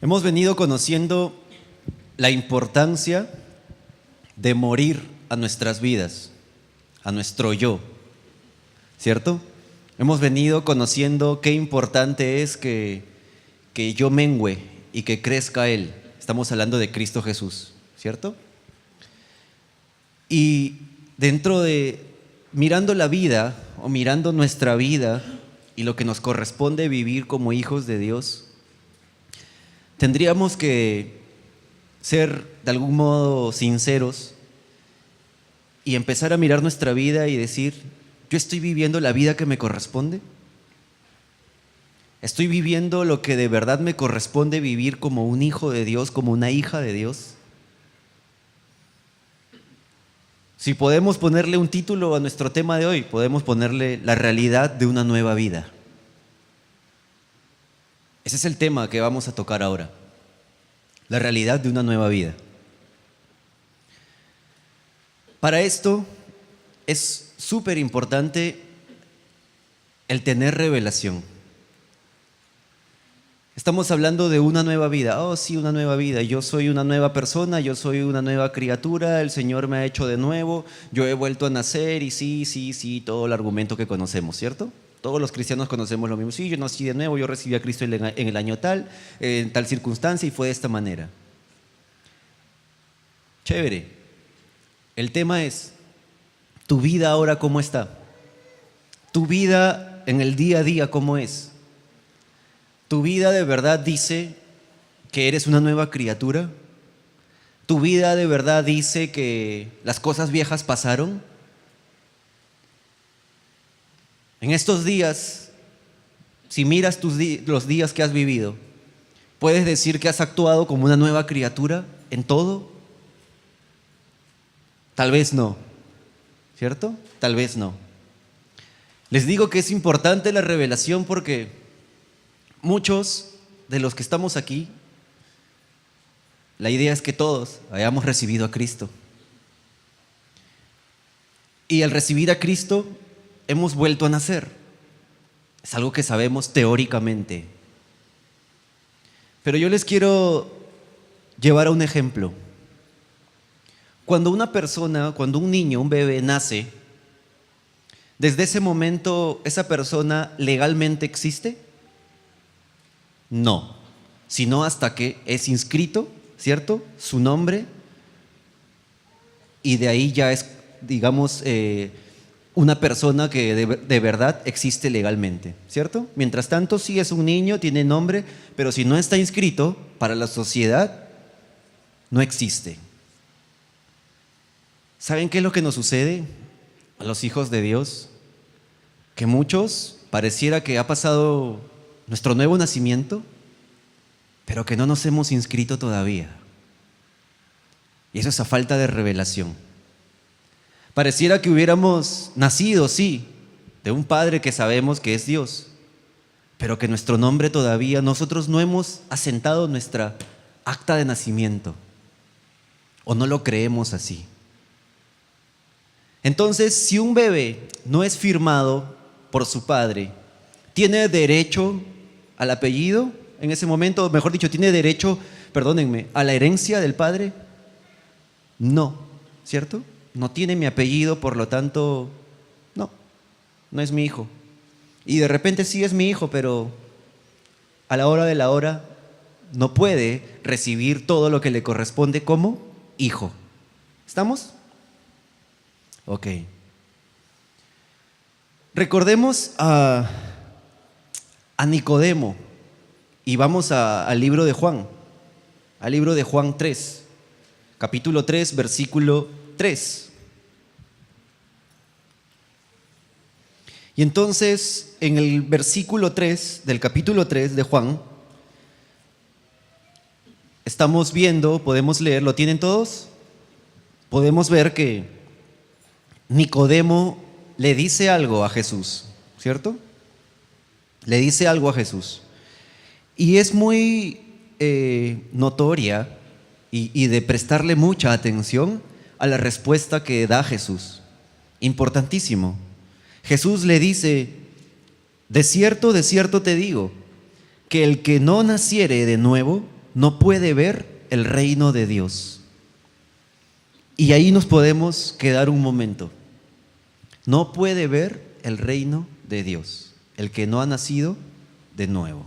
Hemos venido conociendo la importancia de morir a nuestras vidas, a nuestro yo, ¿cierto? Hemos venido conociendo qué importante es que yo mengüe y que crezca Él. Estamos hablando de Cristo Jesús, ¿cierto? Y dentro de mirando la vida o mirando nuestra vida y lo que nos corresponde vivir como hijos de Dios, tendríamos que ser de algún modo sinceros y empezar a mirar nuestra vida y decir: ¿yo estoy viviendo la vida que me corresponde? ¿Estoy viviendo lo que de verdad me corresponde vivir como un hijo de Dios, como una hija de Dios? Si podemos ponerle un título a nuestro tema de hoy, podemos ponerle la realidad de una nueva vida. Ese es el tema que vamos a tocar ahora, la realidad de una nueva vida. Para esto es súper importante el tener revelación. Estamos hablando de una nueva vida. Oh, sí, una nueva vida. Yo soy una nueva persona, yo soy una nueva criatura, el Señor me ha hecho de nuevo, yo he vuelto a nacer y sí, todo el argumento que conocemos, ¿cierto? Todos los cristianos conocemos lo mismo. Sí, yo nací de nuevo, yo recibí a Cristo en el año tal, en tal circunstancia y fue de esta manera. Chévere. El tema es, ¿tu vida ahora cómo está? ¿Tu vida en el día a día cómo es? ¿Tu vida de verdad dice que eres una nueva criatura? ¿Tu vida de verdad dice que las cosas viejas pasaron? En estos días, si miras los días que has vivido, ¿puedes decir que has actuado como una nueva criatura en todo? Tal vez no, ¿cierto? Tal vez no. Les digo que es importante la revelación porque muchos de los que estamos aquí, la idea es que todos hayamos recibido a Cristo. Y al recibir a Cristo, hemos vuelto a nacer. Es algo que sabemos teóricamente. Pero yo les quiero llevar a un ejemplo. Cuando una persona, cuando un niño, un bebé nace, ¿desde ese momento esa persona legalmente existe? No, sino hasta que es inscrito, ¿cierto? Su nombre, y de ahí ya es, digamos, una persona que de verdad existe legalmente, ¿cierto? Mientras tanto, sí es un niño, tiene nombre, pero si no está inscrito para la sociedad, no existe. ¿Saben qué es lo que nos sucede a los hijos de Dios? Que muchos pareciera que ha pasado nuestro nuevo nacimiento, pero que no nos hemos inscrito todavía. Y eso es a falta de revelación. Pareciera que hubiéramos nacido, sí, de un Padre que sabemos que es Dios, pero que nuestro nombre todavía, nosotros no hemos asentado nuestra acta de nacimiento, o no lo creemos así. Entonces, si un bebé no es firmado por su padre, ¿tiene derecho al apellido en ese momento? Mejor dicho, ¿tiene derecho, perdónenme, a la herencia del padre? No, ¿cierto? No tiene mi apellido, por lo tanto, no es mi hijo. Y de repente sí es mi hijo, pero a la hora de la hora no puede recibir todo lo que le corresponde como hijo. ¿Estamos? Ok. Recordemos a Nicodemo y vamos al libro de Juan, al libro de Juan 3, capítulo 3, versículo 3. Y entonces, en el versículo 3 del capítulo 3 de Juan, estamos viendo, podemos leer, ¿lo tienen todos? Podemos ver que Nicodemo le dice algo a Jesús, ¿cierto? Le dice algo a Jesús. Y es muy notoria y de prestarle mucha atención a la respuesta que da Jesús. Importantísimo. Jesús le dice: de cierto te digo, que el que no naciere de nuevo no puede ver el reino de Dios. Y ahí nos podemos quedar un momento. No puede ver el reino de Dios, el que no ha nacido de nuevo.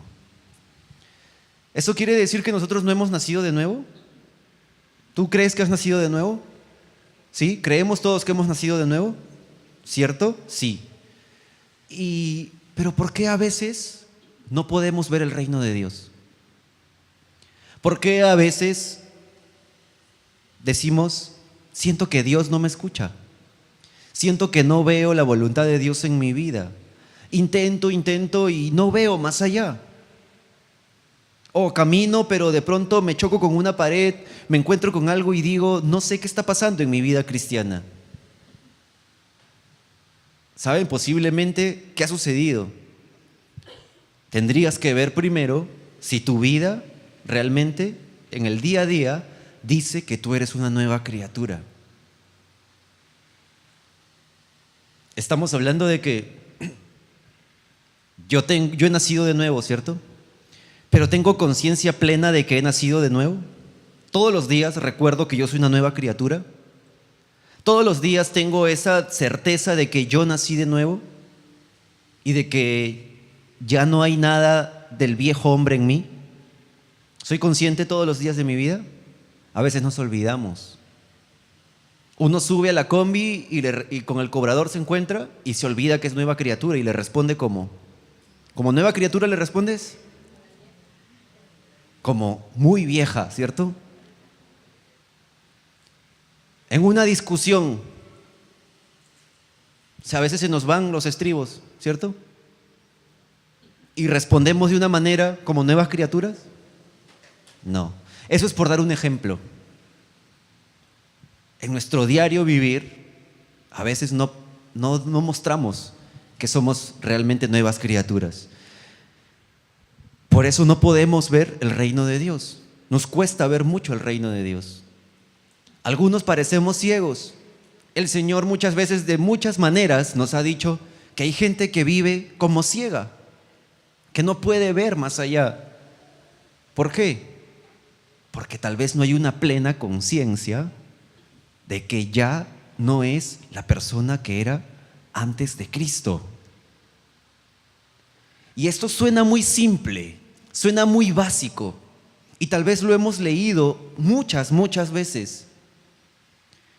¿Eso quiere decir que nosotros no hemos nacido de nuevo? ¿Tú crees que has nacido de nuevo? ¿Sí? ¿Creemos todos que hemos nacido de nuevo? ¿Cierto? Sí. Pero ¿por qué a veces no podemos ver el reino de Dios? ¿Por qué a veces decimos, siento que Dios no me escucha? Siento que no veo la voluntad de Dios en mi vida. Intento y no veo más allá. O camino, pero de pronto me choco con una pared, me encuentro con algo y digo, no sé qué está pasando en mi vida cristiana. ¿Saben? Posiblemente, ¿qué ha sucedido? Tendrías que ver primero si tu vida realmente, en el día a día, dice que tú eres una nueva criatura. Estamos hablando de que yo he nacido de nuevo, ¿cierto? Pero tengo conciencia plena de que he nacido de nuevo. Todos los días recuerdo que yo soy una nueva criatura. Todos los días tengo esa certeza de que yo nací de nuevo y de que ya no hay nada del viejo hombre en mí. ¿Soy consciente todos los días de mi vida? A veces nos olvidamos. Uno sube a la combi y con el cobrador se encuentra y se olvida que es nueva criatura y le responde como nueva criatura le respondes como muy vieja, ¿cierto? En una discusión, a veces se nos van los estribos, ¿cierto? Y respondemos de una manera como nuevas criaturas. No, eso es por dar un ejemplo. En nuestro diario vivir, a veces no mostramos que somos realmente nuevas criaturas. Por eso no podemos ver el reino de Dios. Nos cuesta ver mucho el reino de Dios. Algunos parecemos ciegos. El Señor muchas veces, de muchas maneras, nos ha dicho que hay gente que vive como ciega, que no puede ver más allá. ¿Por qué? Porque tal vez no hay una plena conciencia de que ya no es la persona que era antes de Cristo. Y esto suena muy simple, suena muy básico, y tal vez lo hemos leído muchas veces.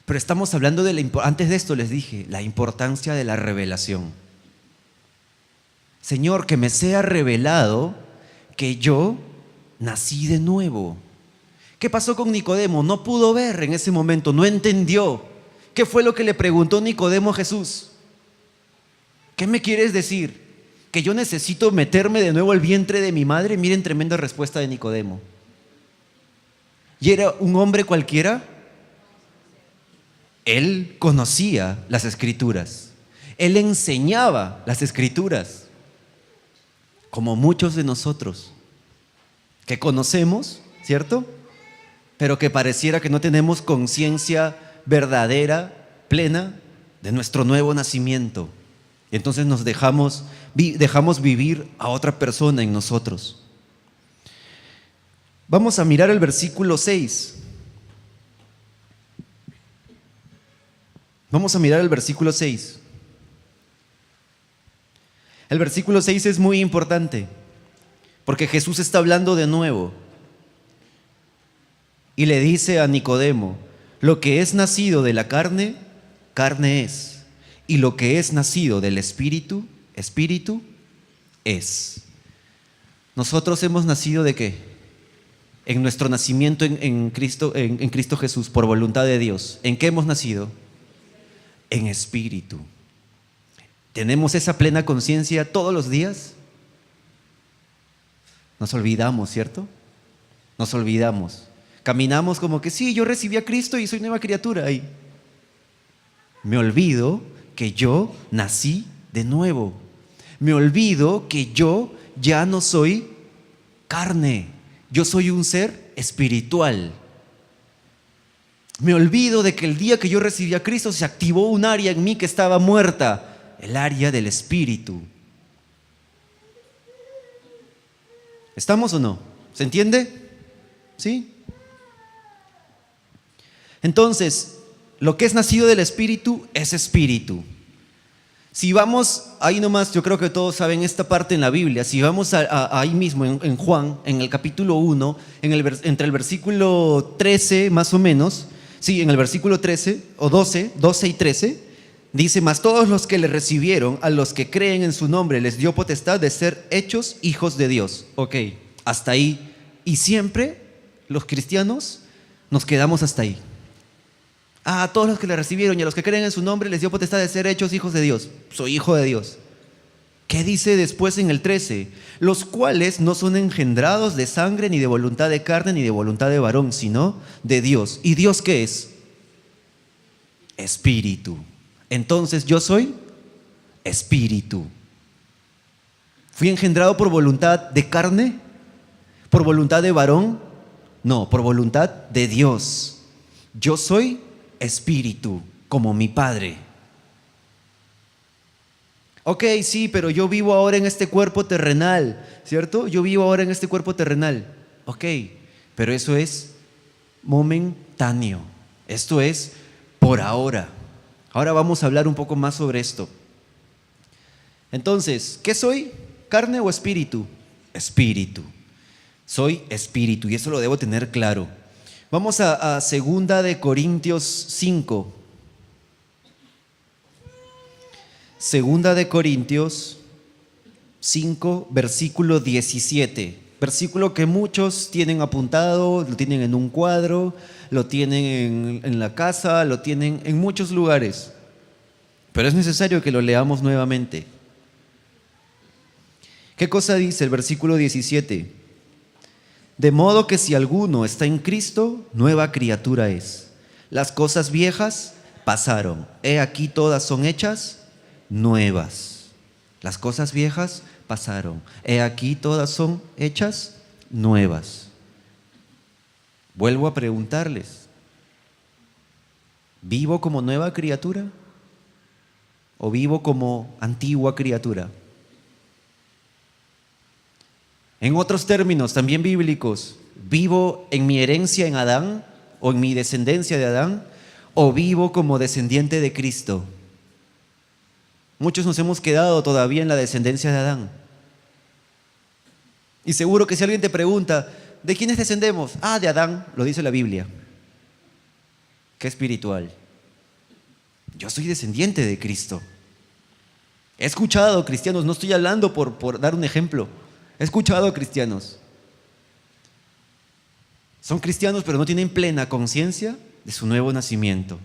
Pero estamos hablando antes de esto les dije, la importancia de la revelación. Señor, que me sea revelado que yo nací de nuevo. ¿Qué pasó con Nicodemo? No pudo ver en ese momento, no entendió. ¿Qué fue lo que le preguntó Nicodemo a Jesús? ¿Qué me quieres decir? ¿Que yo necesito meterme de nuevo al vientre de mi madre? Miren, tremenda respuesta de Nicodemo. ¿Y era un hombre cualquiera? Él conocía las Escrituras. Él enseñaba las Escrituras. Como muchos de nosotros, que conocemos, ¿cierto? Pero que pareciera que no tenemos conciencia verdadera, plena, de nuestro nuevo nacimiento. Y entonces nos dejamos vivir a otra persona en nosotros. Vamos a mirar el versículo 6. Vamos a mirar el versículo 6. El versículo 6 es muy importante, porque Jesús está hablando de nuevo. Y le dice a Nicodemo, lo que es nacido de la carne, carne es. Y lo que es nacido del Espíritu, Espíritu es. Nosotros hemos nacido ¿de qué? En nuestro nacimiento en Cristo Jesús, por voluntad de Dios. ¿En qué hemos nacido? En Espíritu. ¿Tenemos esa plena conciencia todos los días? Nos olvidamos, ¿cierto? Nos olvidamos. Caminamos como que sí, yo recibí a Cristo y soy nueva criatura. Y me olvido que yo nací de nuevo. Me olvido que yo ya no soy carne. Yo soy un ser espiritual. Me olvido de que el día que yo recibí a Cristo se activó un área en mí que estaba muerta, el área del Espíritu. ¿Estamos o no? ¿Se entiende? ¿Sí? Entonces, lo que es nacido del Espíritu es Espíritu. Si vamos, ahí nomás, yo creo que todos saben esta parte en la Biblia, si vamos ahí mismo en Juan, en el capítulo 1, entre el versículo 13 más o menos, sí, en el versículo 13 o 12 y 13, dice: mas todos los que le recibieron, a los que creen en su nombre, les dio potestad de ser hechos hijos de Dios. Ok, hasta ahí. Y siempre los cristianos nos quedamos hasta ahí. A todos los que le recibieron y a los que creen en su nombre les dio potestad de ser hechos hijos de Dios. Soy hijo de Dios. ¿Qué dice después en el 13? Los cuales no son engendrados de sangre, ni de voluntad de carne, ni de voluntad de varón, sino de Dios. ¿Y Dios qué es? Espíritu. Entonces yo soy espíritu. ¿Fui engendrado por voluntad de carne? ¿Por voluntad de varón? No, por voluntad de Dios. Yo soy espíritu, como mi Padre. Ok, sí, pero yo vivo ahora en este cuerpo terrenal, ¿cierto? Yo vivo ahora en este cuerpo terrenal. Ok, pero eso es momentáneo. Esto es por ahora. Ahora vamos a hablar un poco más sobre esto. Entonces, ¿qué soy? ¿Carne o espíritu? Espíritu. Soy espíritu y eso lo debo tener claro. Vamos a 2 de Corintios 5. 2 de Corintios 5, versículo 17. Versículo que muchos tienen apuntado, lo tienen en un cuadro, lo tienen en la casa, lo tienen en muchos lugares. Pero es necesario que lo leamos nuevamente. ¿Qué cosa dice el versículo 17? De modo que si alguno está en Cristo, nueva criatura es. Las cosas viejas pasaron. He aquí todas son hechas nuevas. Las cosas viejas pasaron. He aquí todas son hechas nuevas. Vuelvo a preguntarles: ¿vivo como nueva criatura o vivo como antigua criatura? En otros términos, también bíblicos, ¿vivo en mi herencia en Adán o en mi descendencia de Adán o vivo como descendiente de Cristo? Muchos nos hemos quedado todavía en la descendencia de Adán. Y seguro que si alguien te pregunta, ¿de quiénes descendemos? Ah, de Adán, lo dice la Biblia. Qué espiritual. Yo soy descendiente de Cristo. He escuchado cristianos, no estoy hablando por dar un ejemplo. He escuchado a cristianos. Son cristianos, pero no tienen plena conciencia de su nuevo nacimiento.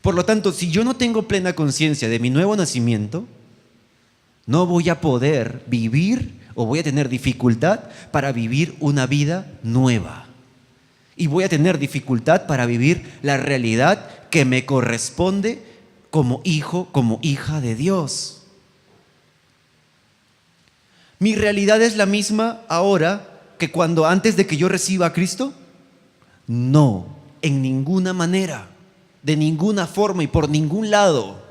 Por lo tanto, si yo no tengo plena conciencia de mi nuevo nacimiento, no voy a poder vivir o voy a tener dificultad para vivir una vida nueva. Y voy a tener dificultad para vivir la realidad que me corresponde como hijo, como hija de Dios. ¿Mi realidad es la misma ahora que cuando antes de que yo reciba a Cristo? No, en ninguna manera, de ninguna forma y por ningún lado.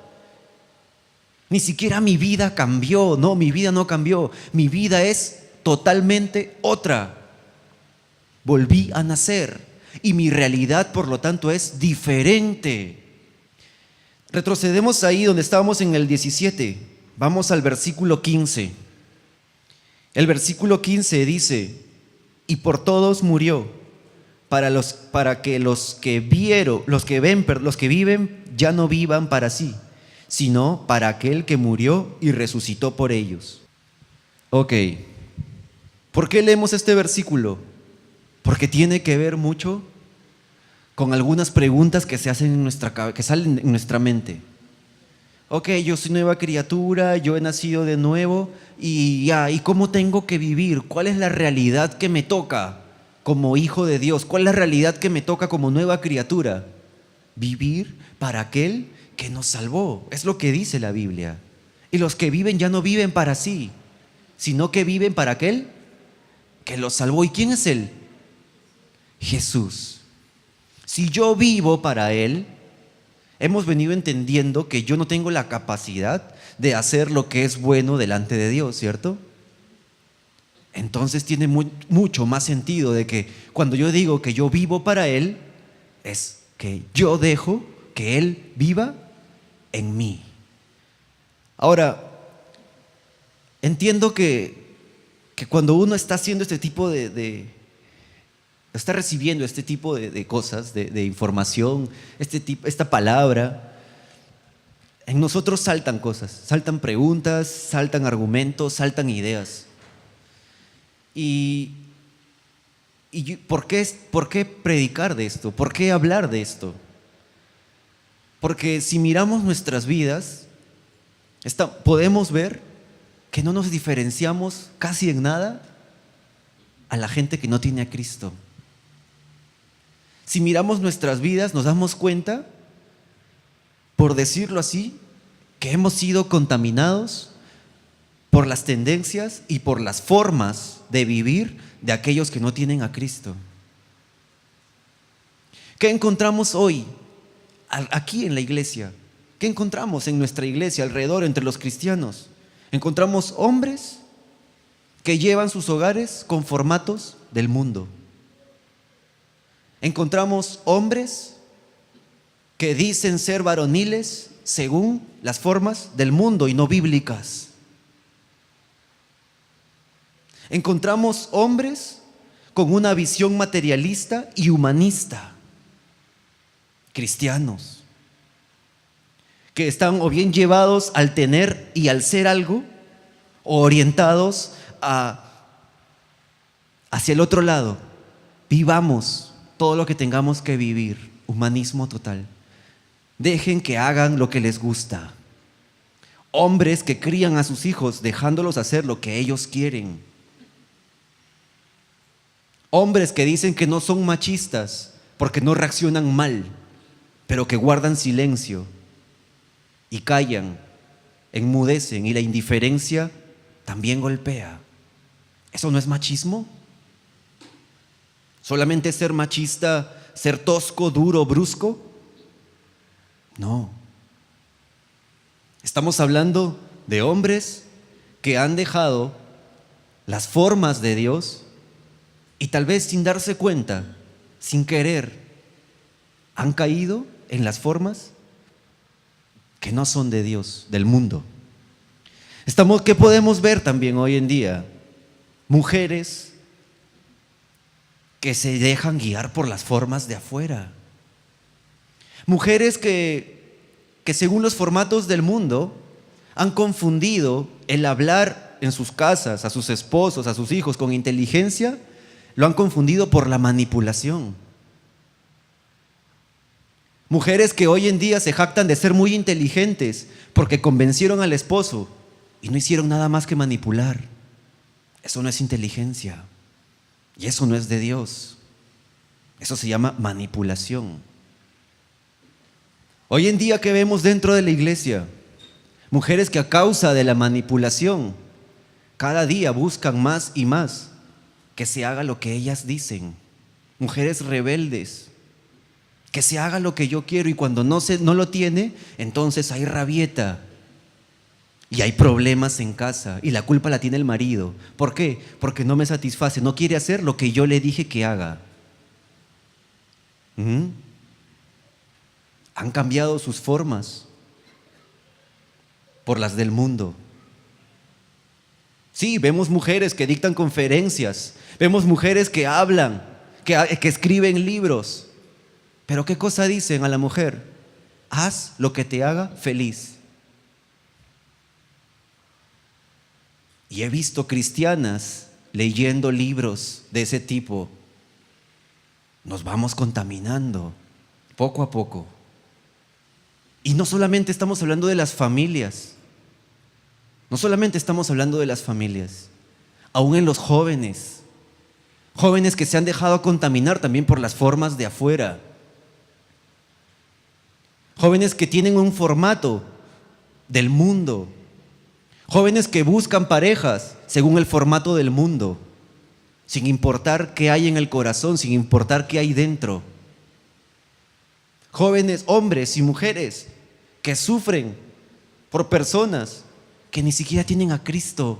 Ni siquiera mi vida cambió. No, mi vida no cambió. Mi vida es totalmente otra. Volví a nacer y mi realidad, por lo tanto, es diferente. Retrocedemos ahí donde estábamos en el 17. Vamos al versículo 15. El versículo 15 dice: y por todos murió, para que los que viven ya no vivan para sí, sino para aquel que murió y resucitó por ellos. Ok, ¿por qué leemos este versículo? Porque tiene que ver mucho con algunas preguntas que se hacen que salen en nuestra mente. Ok, yo soy nueva criatura, yo he nacido de nuevo ¿y cómo tengo que vivir? ¿Cuál es la realidad que me toca como hijo de Dios? ¿Cuál es la realidad que me toca como nueva criatura? Vivir para aquel que nos salvó. Es lo que dice la Biblia. Y los que viven ya no viven para sí, sino que viven para aquel que los salvó. ¿Y quién es Él? Jesús. Si yo vivo para Él, hemos venido entendiendo que yo no tengo la capacidad de hacer lo que es bueno delante de Dios, ¿cierto? entonces tiene mucho más sentido de que cuando yo digo que yo vivo para Él, es que yo dejo que Él viva en mí. Ahora, entiendo que cuando uno está haciendo este tipo está recibiendo este tipo de cosas, de información, esta palabra, en nosotros saltan cosas, saltan preguntas, saltan argumentos, saltan ideas. ¿Por qué predicar de esto? ¿Por qué hablar de esto? Porque si miramos nuestras vidas, podemos ver que no nos diferenciamos casi en nada a la gente que no tiene a Cristo. Si miramos nuestras vidas, nos damos cuenta, por decirlo así, que hemos sido contaminados por las tendencias y por las formas de vivir de aquellos que no tienen a Cristo. ¿Qué encontramos hoy aquí en la iglesia? ¿Qué encontramos en nuestra iglesia alrededor entre los cristianos? Encontramos hombres que llevan sus hogares con formatos del mundo. Encontramos hombres que dicen ser varoniles según las formas del mundo y no bíblicas. Encontramos hombres con una visión materialista y humanista, cristianos, que están o bien llevados al tener y al ser algo, o orientados hacia el otro lado. Vivamos todo lo que tengamos que vivir, humanismo total. Dejen que hagan lo que les gusta. Hombres que crían a sus hijos dejándolos hacer lo que ellos quieren. Hombres que dicen que no son machistas porque no reaccionan mal, pero que guardan silencio y callan, enmudecen, y la indiferencia también golpea. ¿Eso no es machismo? ¿Solamente ser machista, ser tosco, duro, brusco? No. Estamos hablando de hombres que han dejado las formas de Dios y tal vez sin darse cuenta, sin querer, han caído en las formas que no son de Dios, del mundo. ¿Qué podemos ver también hoy en día? Mujeres que se dejan guiar por las formas de afuera. Mujeres que según los formatos del mundo han confundido el hablar en sus casas, a sus esposos, a sus hijos con inteligencia, lo han confundido por la manipulación. Mujeres que hoy en día se jactan de ser muy inteligentes porque convencieron al esposo y no hicieron nada más que manipular. Eso no es inteligencia y eso no es de Dios. Eso se llama manipulación. Hoy en día, ¿qué vemos dentro de la iglesia? Mujeres que a causa de la manipulación cada día buscan más y más que se haga lo que ellas dicen. Mujeres rebeldes, que se haga lo que yo quiero, y cuando no lo tiene, entonces hay rabieta y hay problemas en casa y la culpa la tiene el marido. ¿Por qué? Porque no me satisface, no quiere hacer lo que yo le dije que haga. Han cambiado sus formas por las del mundo. Sí, vemos mujeres que dictan conferencias, vemos mujeres que hablan, que escriben libros. Pero ¿qué cosa dicen a la mujer? Haz lo que te haga feliz. Y he visto cristianas leyendo libros de ese tipo. Nos vamos contaminando poco a poco. Y no solamente estamos hablando de las familias, no solamente estamos hablando de las familias, aún en los jóvenes, jóvenes que se han dejado contaminar también por las formas de afuera, jóvenes que tienen un formato del mundo, jóvenes que buscan parejas según el formato del mundo, sin importar qué hay en el corazón, sin importar qué hay dentro. Jóvenes, hombres y mujeres que sufren por personas que ni siquiera tienen a Cristo.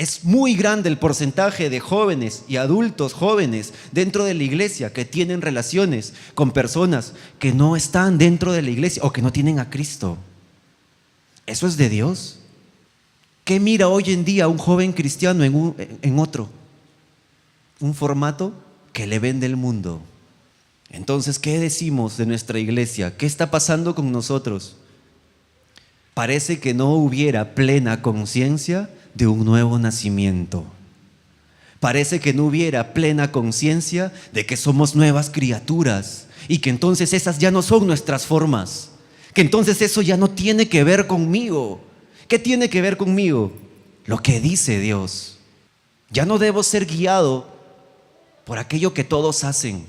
Es muy grande el porcentaje de jóvenes y adultos jóvenes dentro de la iglesia que tienen relaciones con personas que no están dentro de la iglesia o que no tienen a Cristo. ¿Eso es de Dios? ¿Qué mira hoy en día un joven cristiano en otro? Un formato que le vende el mundo. Entonces, ¿qué decimos de nuestra iglesia? ¿Qué está pasando con nosotros? Parece que no hubiera plena conciencia de un nuevo nacimiento. Parece que no hubiera plena conciencia de que somos nuevas criaturas y que entonces esas ya no son nuestras formas, que entonces eso ya no tiene que ver conmigo. ¿Qué tiene que ver conmigo? Lo que dice Dios. Ya no debo ser guiado por aquello que todos hacen.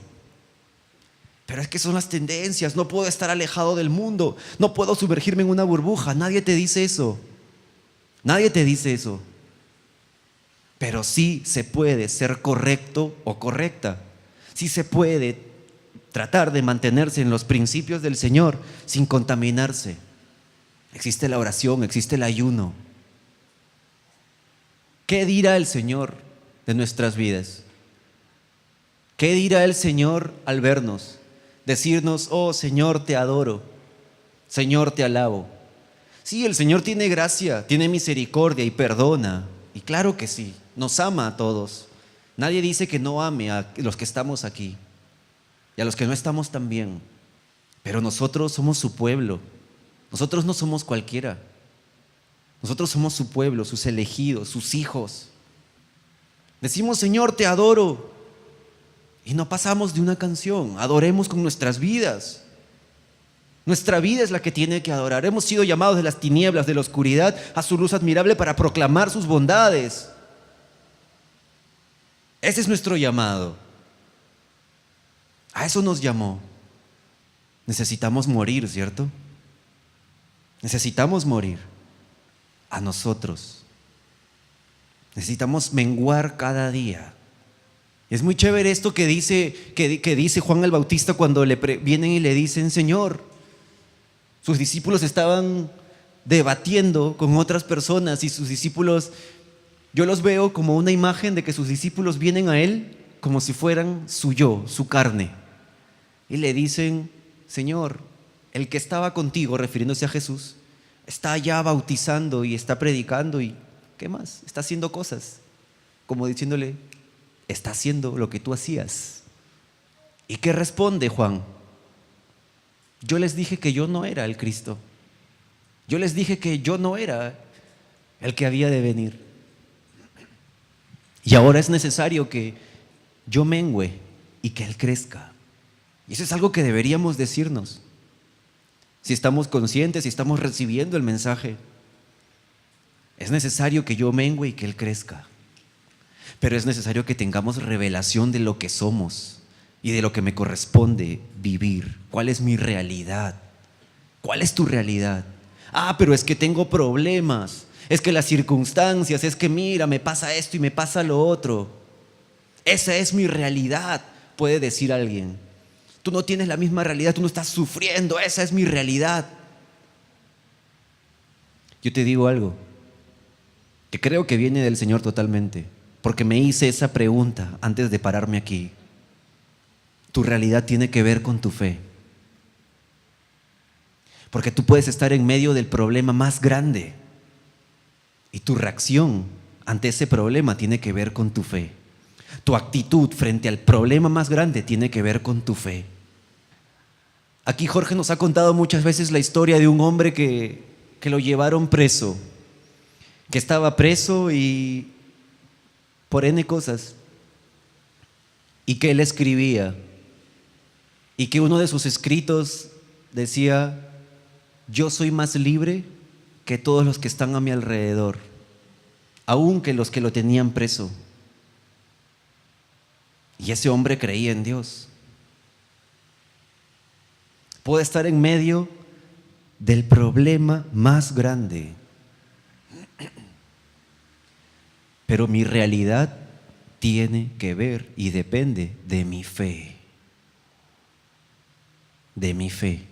Pero es que son las tendencias, no puedo estar alejado del mundo, no puedo sumergirme en una burbuja. Nadie te dice eso. Nadie te dice eso. Pero sí se puede ser correcto o correcta. Sí se puede tratar de mantenerse en los principios del Señor sin contaminarse. Existe la oración, existe el ayuno. ¿Qué dirá el Señor de nuestras vidas? ¿Qué dirá el Señor al vernos? Decirnos: oh Señor, te adoro, Señor, te alabo. Sí, el Señor tiene gracia, tiene misericordia y perdona. Y claro que sí, nos ama a todos. Nadie dice que no ame a los que estamos aquí y a los que no estamos también. Pero nosotros somos su pueblo. Nosotros no somos cualquiera. Nosotros somos su pueblo, sus elegidos, sus hijos. Decimos: Señor, te adoro. Y no pasamos de una canción. Adoremos con nuestras vidas. Nuestra vida es la que tiene que adorar. Hemos sido llamados de las tinieblas, de la oscuridad, a su luz admirable para proclamar sus bondades. Ese es nuestro llamado. A eso nos llamó. Necesitamos morir, ¿cierto? Necesitamos morir a nosotros. Necesitamos menguar cada día. Es muy chévere esto que dice Juan el Bautista cuando vienen y le dicen: Señor. Sus discípulos estaban debatiendo con otras personas y sus discípulos, yo los veo como una imagen de que sus discípulos vienen a Él como si fueran su yo, su carne. Y le dicen: Señor, el que estaba contigo, refiriéndose a Jesús, está allá bautizando y está predicando y ¿qué más? Está haciendo cosas. Como diciéndole: está haciendo lo que tú hacías. ¿Y qué responde Juan? Yo les dije que yo no era el Cristo. Yo les dije que yo no era el que había de venir. Y ahora es necesario que yo mengüe y que Él crezca. Y eso es algo que deberíamos decirnos. Si estamos conscientes, si estamos recibiendo el mensaje, es necesario que yo mengüe y que Él crezca. Pero es necesario que tengamos revelación de lo que somos y de lo que me corresponde vivir. ¿Cuál es mi realidad? ¿Cuál es tu realidad? Pero es que tengo problemas, es que las circunstancias, es que mira, me pasa esto y me pasa lo otro. Esa es mi realidad, puede decir alguien. Tú no tienes la misma realidad, tú no estás sufriendo, esa es mi realidad. Yo te digo algo que creo que viene del Señor totalmente, porque me hice esa pregunta antes de pararme aquí. Tu realidad tiene que ver con tu fe. Porque tú puedes estar en medio del problema más grande y tu reacción ante ese problema tiene que ver con tu fe. Tu actitud frente al problema más grande tiene que ver con tu fe. Aquí Jorge nos ha contado muchas veces la historia de un hombre que lo llevaron preso, que estaba preso y por N cosas, y que él escribía. Y que uno de sus escritos decía: yo soy más libre que todos los que están a mi alrededor, aun que los que lo tenían preso. Y ese hombre creía en Dios. Puedo estar en medio del problema más grande, pero mi realidad tiene que ver y depende de mi fe. De mi fe,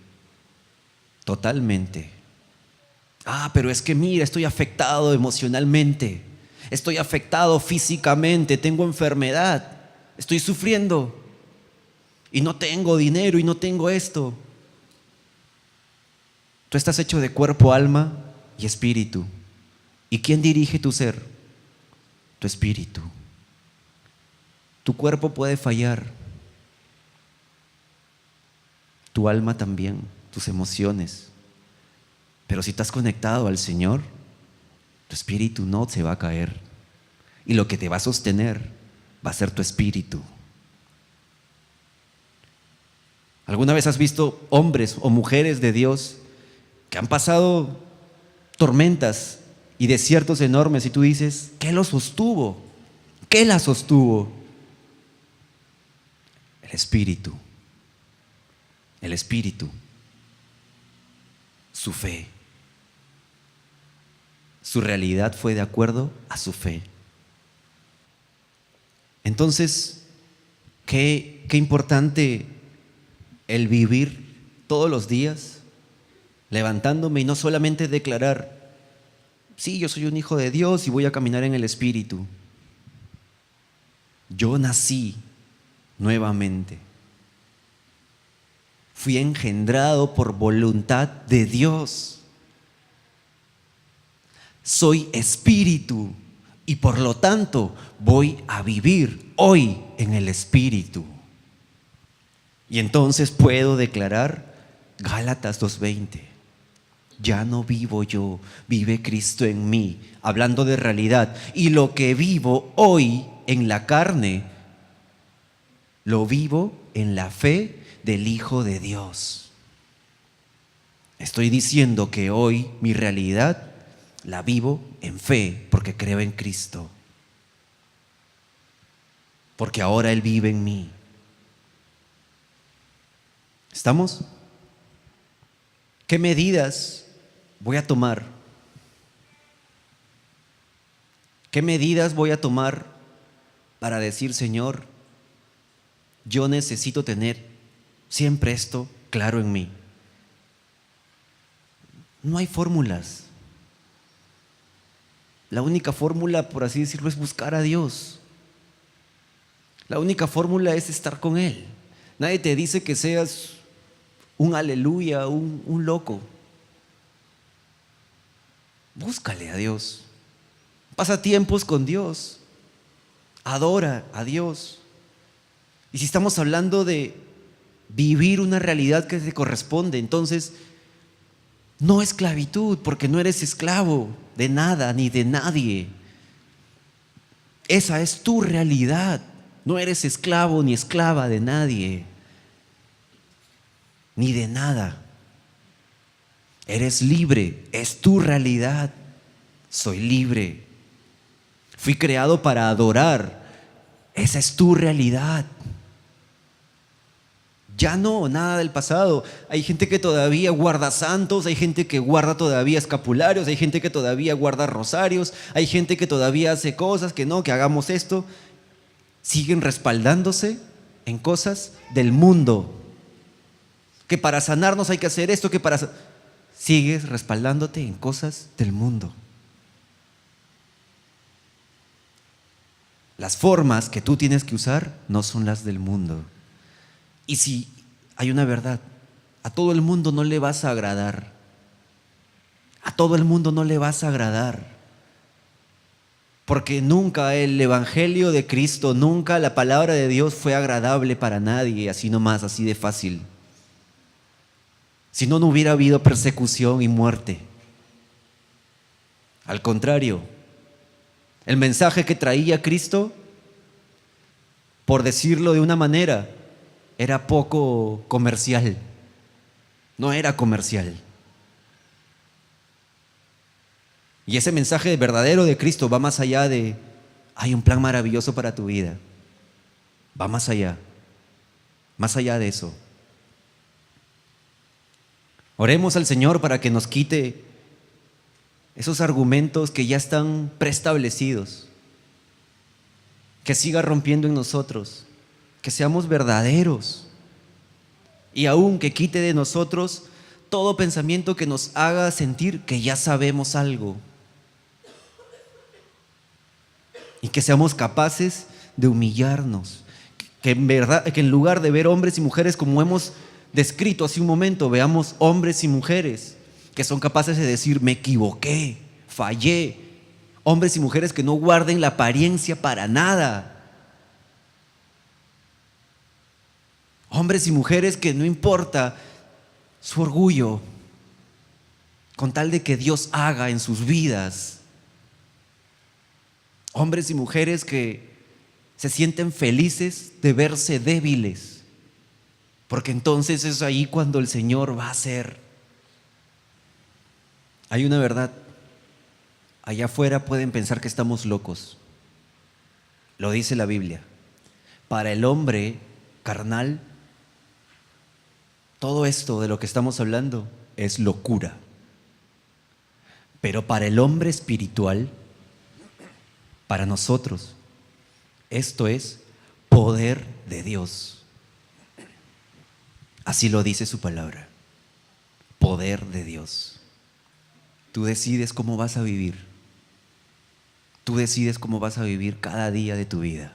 totalmente. Pero es que mira, estoy afectado emocionalmente, estoy afectado físicamente, tengo enfermedad, estoy sufriendo y no tengo dinero y no tengo esto. Tú estás hecho de cuerpo, alma y espíritu. ¿Y quién dirige tu ser? Tu espíritu. Tu cuerpo puede fallar, tu alma también, tus emociones. Pero si estás conectado al Señor, tu espíritu no se va a caer. Y lo que te va a sostener va a ser tu espíritu. ¿Alguna vez has visto hombres o mujeres de Dios que han pasado tormentas y desiertos enormes y tú dices, ¿qué los sostuvo? ¿Qué la sostuvo? El Espíritu. El Espíritu. Su fe. Su realidad fue de acuerdo a su fe. Entonces, qué importante el vivir todos los días levantándome y no solamente declarar, sí, yo soy un hijo de Dios y voy a caminar en el Espíritu. Yo nací nuevamente. Fui engendrado por voluntad de Dios. Soy espíritu y por lo tanto voy a vivir hoy en el Espíritu. Y entonces puedo declarar Gálatas 2:20. Ya no vivo yo, vive Cristo en mí, hablando de realidad. Y lo que vivo hoy en la carne, lo vivo en la fe del Hijo de Dios. Estoy diciendo que hoy mi realidad la vivo en fe porque creo en Cristo. Porque ahora Él vive en mí. ¿Estamos? ¿Qué medidas voy a tomar? ¿Qué medidas voy a tomar para decir, Señor, yo necesito tener siempre esto claro en mí? No hay fórmulas. La única fórmula, por así decirlo, es buscar a Dios. La única fórmula es estar con Él. Nadie te dice que seas un aleluya, un loco. Búscale a Dios. Pasa tiempos con Dios. Adora a Dios. Y si estamos hablando de vivir una realidad que te corresponde, entonces no esclavitud, porque no eres esclavo de nada ni de nadie. Esa es tu realidad. No eres esclavo ni esclava de nadie, ni de nada. Eres libre, es tu realidad. Soy libre. Fui creado para adorar. Esa es tu realidad. Ya no, nada del pasado. Hay gente que todavía guarda santos, hay gente que guarda todavía escapularios, hay gente que todavía guarda rosarios, hay gente que todavía hace cosas, que no, que hagamos esto. Siguen respaldándose en cosas del mundo. Que para sanarnos hay que hacer esto, que para... Sigues respaldándote en cosas del mundo. Las formas que tú tienes que usar no son las del mundo. Y si hay una verdad, a todo el mundo no le vas a agradar. A todo el mundo no le vas a agradar. Porque nunca el evangelio de Cristo, nunca la palabra de Dios fue agradable para nadie, así nomás, así de fácil. Si no, no hubiera habido persecución y muerte. Al contrario, el mensaje que traía Cristo, por decirlo de una manera, era poco comercial. No era comercial. Y ese mensaje verdadero de Cristo va más allá de, hay un plan maravilloso para tu vida. Va más allá de eso. Oremos al Señor para que nos quite esos argumentos que ya están preestablecidos, que siga rompiendo en nosotros, que seamos verdaderos y aún que quite de nosotros todo pensamiento que nos haga sentir que ya sabemos algo. y que seamos capaces de humillarnos. Que en verdad, que en lugar de ver hombres y mujeres como hemos descrito hace un momento, veamos hombres y mujeres que son capaces de decir: me equivoqué, fallé. Hombres y mujeres que no guarden la apariencia para nada. Hombres y mujeres que no importa su orgullo, con tal de que Dios haga en sus vidas. Hombres y mujeres que se sienten felices de verse débiles, porque entonces es ahí cuando el Señor va a hacer. Hay una verdad: allá afuera pueden pensar que estamos locos. Lo dice la Biblia. Para el hombre carnal, todo esto de lo que estamos hablando es locura. Pero para el hombre espiritual, para nosotros, esto es poder de Dios. Así lo dice su palabra. Poder de Dios. Tú decides cómo vas a vivir. Tú decides cómo vas a vivir cada día de tu vida.